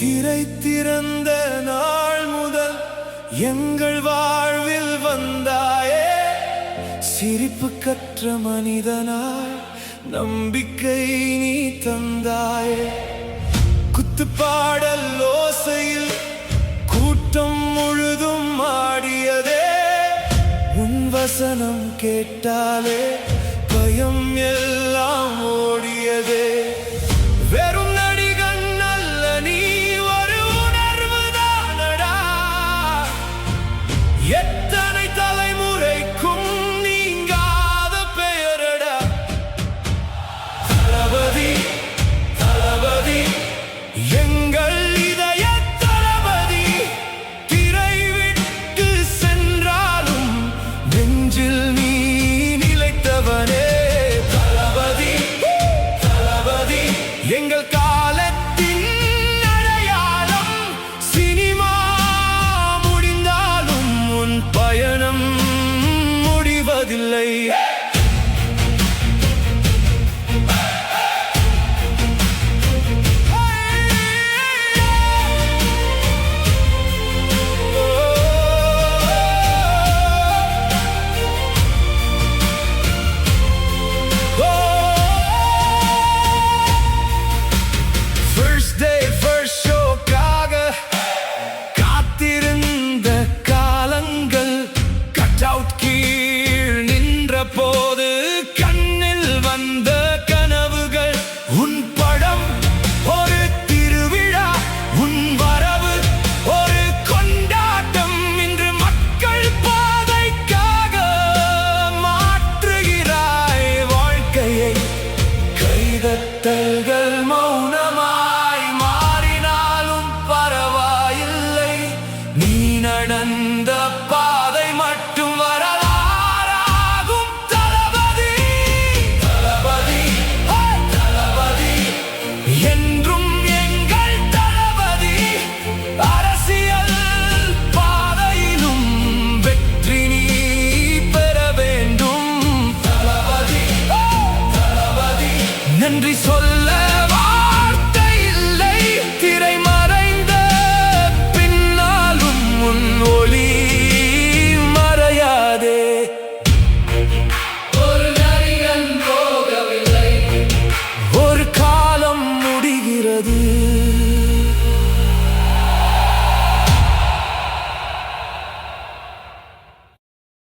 திரை திறந்த நாள் முதல் எங்கள் வாழ்வில் வந்தாயே. சிரிப்பு கற்ற மனிதனாய் நம்பிக்கை நீ தந்தாயே. குத்துப்பாடல் ஓசையில் கூட்டம் முழுதும் ஆடியதே. உன் வசனம் கேட்டாலே பயம் எல்லாம் ஓடியதே. வெறும் நடிகன் அல்ல நீ, ஒரு உணர்வு தானடா. எத்தனை தலைமுறைக்கும் நீங்காத பெயரடா. தளபதி தளபதி எங்கள் இதய தளபதி. திரை விட்டு சென்றாலும் நெஞ்சில் நீ நிலைத்தவனே. தளபதி தளபதி எங்கள்